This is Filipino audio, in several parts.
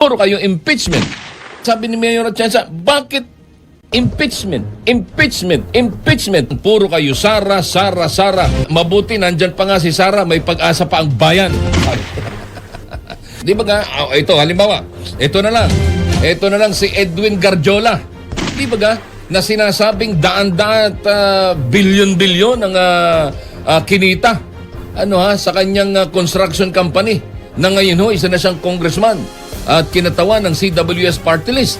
Puro kayo impeachment. Sabi ni Mayor Atienza, bakit impeachment? Impeachment, impeachment. Puro kayo Sara, Sara, Sara. Mabuti, nandyan pa nga si Sara, may pag-asa pa ang bayan. Di ba nga? Ito, halimbawa, ito na lang si Edwin Garjola. Di ba nga? Na sinasabing daan-daan at bilyon-bilyon ang kinita sa kanyang construction company. Na ngayon isa na siyang congressman at kinatawan ng CWS party list.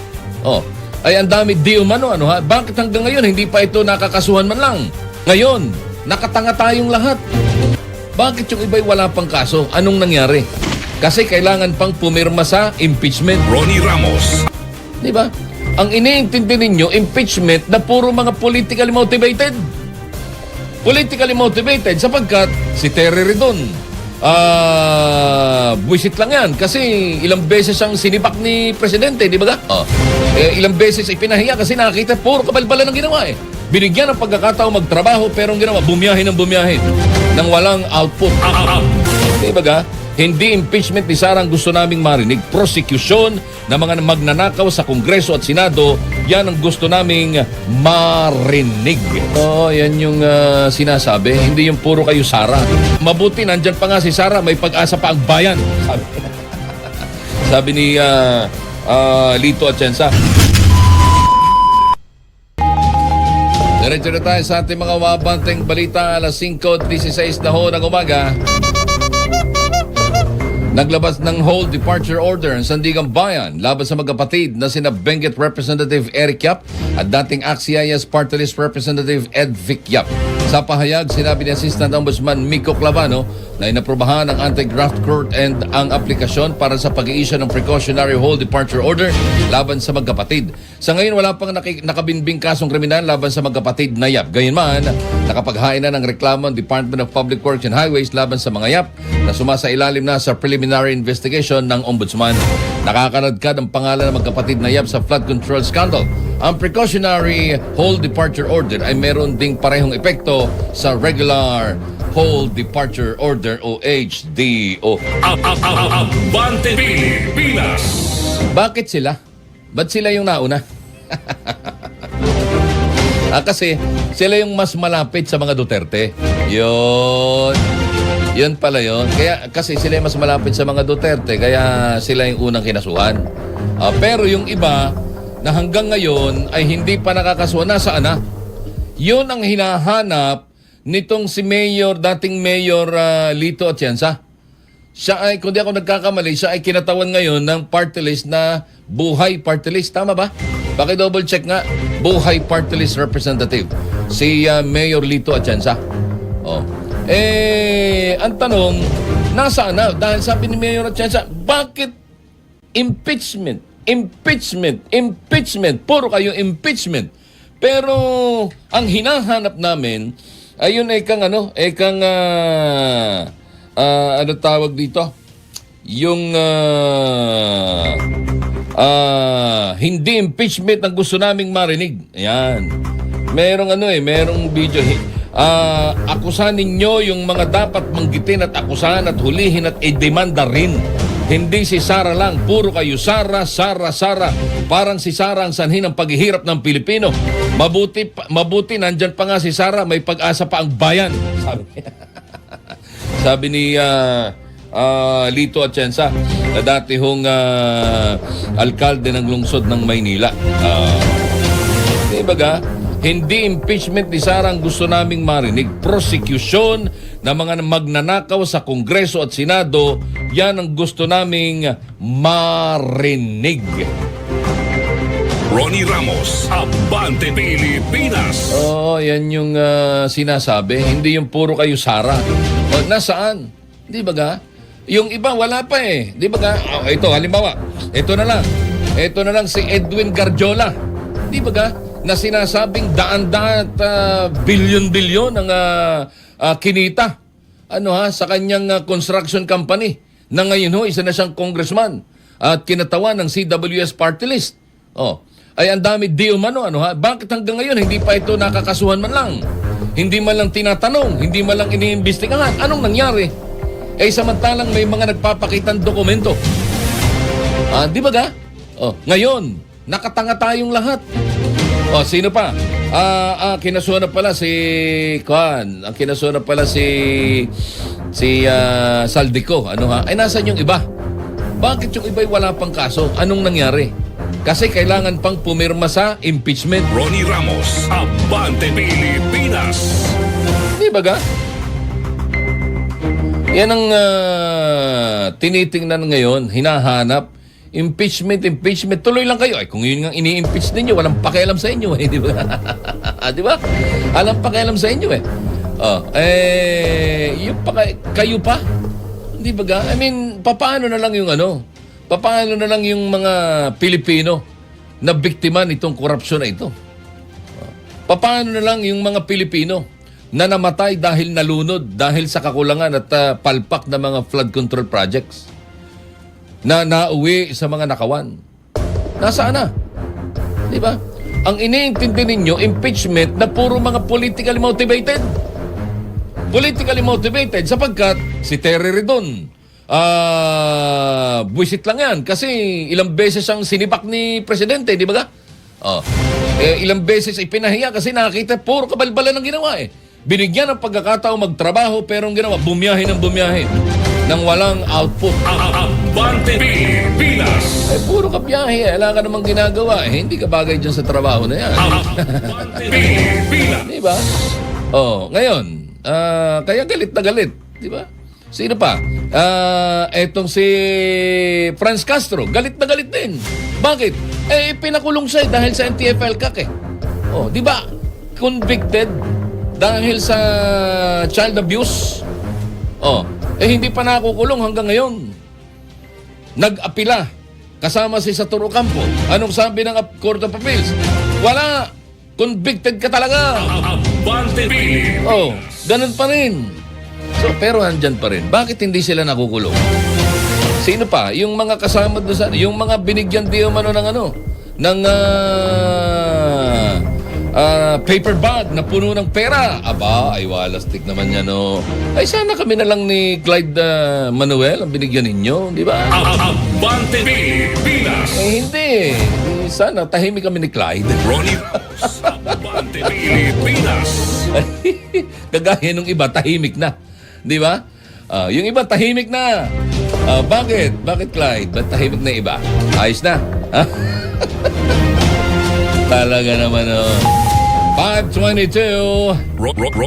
Ay ang dami di umano, Bakit hanggang ngayon hindi pa ito nakakasuhan man lang? Ngayon, nakatanga tayong lahat. Bakit yung iba'y wala pang kaso? Anong nangyari? Kasi kailangan pang pumirma sa impeachment. Ronnie Ramos. Di ba? Ang iniintindi ninyo, impeachment na puro mga politically motivated. Politically motivated sapagkat si Terry Ridon, buwisit lang yan kasi ilang beses siyang sinibak ni Presidente, di ba? Ilang beses ipinahiya kasi nakakita puro kabalbalan ang ginawa eh. Binigyan ng pagkakataong magtrabaho pero ang ginawa, bumiyahin ng bumiyahin nang walang output. Di ba? Hindi impeachment ni Sara ang gusto naming marinig. Prosecution ng mga magnanakaw sa Kongreso at Senado, yan ang gusto naming marinig. Yan yung sinasabi. Hindi yung puro kayo Sara. Mabuti, nandyan pa nga si Sara, may pag-asa pa ang bayan. Sabi ni Lito Atienza. Diretso na tayo sa ating mga mabanteng balita. Alas 5:16 na ho ng umaga. Naglabas ng hold departure order ang Sandigan Bayan laban sa magkapatid na sina Benguet Representative Eric Yap at dating ACT-CIS Party List Representative Ed Vic Yap. Sa pahayag, sinabi ni Assistant Ombudsman Miko Clavano na inaprubahan ng anti-graft court and ang aplikasyon para sa pag-i-issue ng precautionary hold departure order laban sa magkapatid. Sa ngayon, wala pang nakabinbing kasong kriminal laban sa magkapatid na Yap. Gayunman, nakapaghain na ng reklamo ang Department of Public Works and Highways laban sa mga Yap na sumasailalim na sa preliminary investigation ng Ombudsman. Nakakanadkad ang pangalan ng magkapatid na Yap sa flood control scandal. Ang precautionary hold departure order ay meron ding parehong epekto sa regular hold departure order o HDO. Abante Pilipinas. Bakit sila? Ba't sila yung nauna? Kasi sila yung mas malapit sa mga Duterte. Yun pala yun. Kasi sila yung mas malapit sa mga Duterte, kaya sila yung unang kinasuhan. Pero yung iba na hanggang ngayon ay hindi pa nakakasuhan, nasaan na? Yun ang hinahanap nitong si dating Mayor Lito Atienza. Siya ay, kung di ako nagkakamali, siya ay kinatawan ngayon ng party list na Buhay Party List. Tama ba? Paki-double check nga. Buhay Party List Representative. Si Mayor Lito Atienza. Ang tanong, nasaan na? Dahil sabi ni Mayor Atienza, bakit impeachment? Impeachment, impeachment. Puro kayo impeachment. Pero ang hinahanap namin, ayun ay ano tawag dito? Yung hindi impeachment ang gusto naming marinig. Ayan. Merong video. Akusan ninyo yung mga dapat manggitin at akusahan at hulihin at i-demanda rin. Hindi si Sara lang. Puro kayo Sara, Sara, Sara. Parang si Sara ang sanhin ng paghihirap ng Pilipino. Mabuti, nandyan pa nga si Sara, may pag-asa pa ang bayan. Sabi ni Lito Atienza, na dati hong alkalde ng lungsod ng Maynila. Diba hindi impeachment ni Sara ang gusto naming marinig. Prosecution ng mga magnanakaw sa Kongreso at Senado, yan ang gusto naming marinig. Ronnie Ramos, Abante Pilipinas. Yan yung sinasabi. Hindi yung puro kayo Sara. Nasaan? Di ba ga? Yung iba wala pa eh. Di ba ga? Ito, halimbawa. Ito na lang si Edwin Garjola. Di ba ga? Na sinasabing daan-daan at bilyon-bilyon ang kinita sa kanyang construction company. Na ngayon isa na siyang congressman at kinatawan ng CWS party list. Ay ang dami di umano, Bakit hanggang ngayon hindi pa ito nakakasuhan man lang? Hindi man lang tinatanong, hindi man lang iniimbestigahan. Anong nangyari? Samantalang may mga nagpapakitang dokumento Di ba ga? Ngayon, nakatanga tayong lahat. Sino pa? Kinasuhan na pala si Kuan. Ang kinasuhan na pala si Saldico. Ay, nasan yung iba? Bakit yung iba'y wala pang kaso? Anong nangyari? Kasi kailangan pang pumirma sa impeachment. Ronnie Ramos, Abante Pilipinas. Di ba ga? Yan ang tinitingnan ngayon, hinahanap. Impeachment. Tuloy lang kayo. Ay, kung yun nga ini-impeach ninyo, walang pakialam sa inyo. Di ba? Di ba? Walang pakialam sa inyo yung kayo pa? Di ba ga? I mean, paano na lang yung paano na lang yung mga Pilipino na biktima nitong korupsyon na ito? Paano na lang yung mga Pilipino na namatay dahil nalunod, dahil sa kakulangan at palpak na mga flood control projects? Na nauwi sa mga nakawan. Nasaan na? Di ba? Ang iniintindi ninyo, impeachment na puro mga politically motivated. Politically motivated sapagkat si Terry Redon, buwisit lang yan kasi ilang beses ang sinibak ni Presidente, di ba ga? Ilang beses ipinahiya kasi nakakita puro kabalbalan ang ginawa Binigyan ng pagkakataong magtrabaho pero ang ginawa, bumiyahe nang walang output. Abante Pilipinas. Puro ka biyahe. Wala ka namang ginagawa. Hindi ka bagay dyan sa trabaho na yan. Abante Pilipinas. Diba? Ngayon, kaya galit na galit. Diba? Sino pa? Etong si Franz Castro. Galit na galit din. Bakit? Pinakulong siya dahil sa NTFL CAC diba? Convicted dahil sa child abuse. Hindi pa nakukulong hanggang ngayon. Nag-apila kasama si Saturo Campo. Anong sabi ng Court of Appeals? Wala. Convicted ka talaga. Abante Pilipinas. Ganun pa rin. Pero andyan pa rin. Bakit hindi sila nakukulong? Sino pa? Yung mga kasama doon sa... Yung mga binigyan di umano ng paper bag na puno ng pera. Ay walastik naman yan, Ay, sana kami na lang ni Clyde Manuel ang binigyan ninyo, di ba? Abante Pilipinas. Hindi. Sana tahimik kami ni Clyde. Ronnie Ramos, Abante Pilipinas. Kagaya nung iba, tahimik na. Di ba? Yung iba, tahimik na. Bakit? Bakit, Clyde? Ba't tahimik na iba? Ayos na. Talaga naman, 522.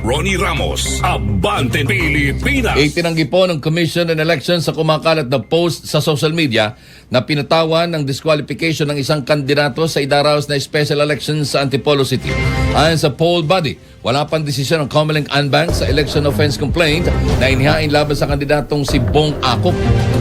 Ronnie Ramos, Abante Pilipinas. Itinanggi po ng Commission on Elections sa kumakalat na post sa social media na pinatawan ng disqualification ng isang kandidato sa idaraos na special elections sa Antipolo City. Ayon sa poll body, wala pang desisyon ng Comelec Anbang sa election offense complaint na inihain laban sa kandidatong si Bong Akop.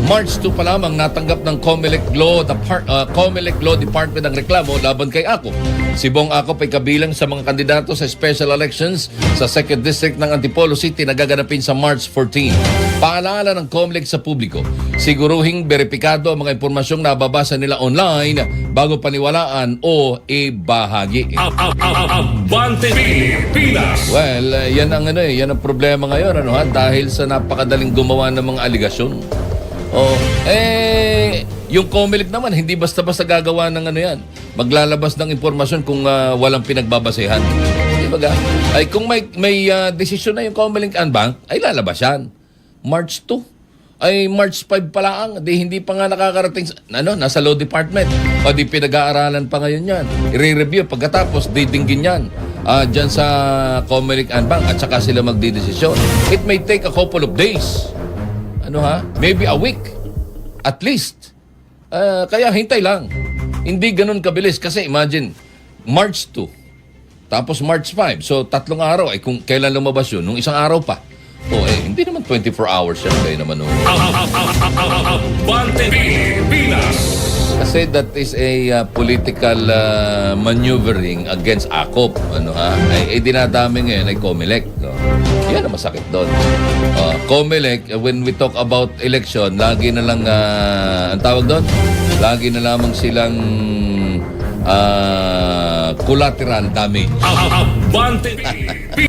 March 2 pa lamang natanggap ng Comelec Law Department ang reklamo laban kay Akop. Si Bong Akop ay kabilang sa mga kandidato sa special elections sa 2nd District ng Antipolo City na gaganapin sa March 14. Paalala ng Comelec sa publiko, siguruhing beripikado ang mga impormasyong nababasa nila online bago paniwalaan o ibahagi. Abante Pilipinas. Well, yan ang problema ngayon dahil sa napakadaling gumawa ng mga aligasyon. Yung Comelec naman hindi basta-basta gagawa ng yan. Maglalabas ng impormasyon kung walang pinagbabasehan. Di ba ga? Ay kung may desisyon na yung Comelec Anbang, ay lalabas yan. March 2. Ay March 5 pa lang, hindi pa nga nakakarating nasa Law Department. O di pinag-aaralan pa ngayon yan. I-review pagkatapos didinggin yan. Diyan sa Comelec Anbang at saka sila magdidesisyon. It may take a couple of days. Maybe a week. At least. Kaya hintay lang. Hindi ganun kabilis kasi imagine, March 2, tapos March 5. So, 3 araw. Kung kailan lumabas yun? Nung isang araw pa. Hindi naman 24 hours yan. Kaya naman Abante Pilipinas. Kasi that is a political maneuvering against Akop. Dinadami ngayon ay Comelec. Yan ang masakit doon. Comelec, when we talk about election, lagi na lang, ang tawag doon, lagi na lamang silang collateral damage. Abante Pilipinas.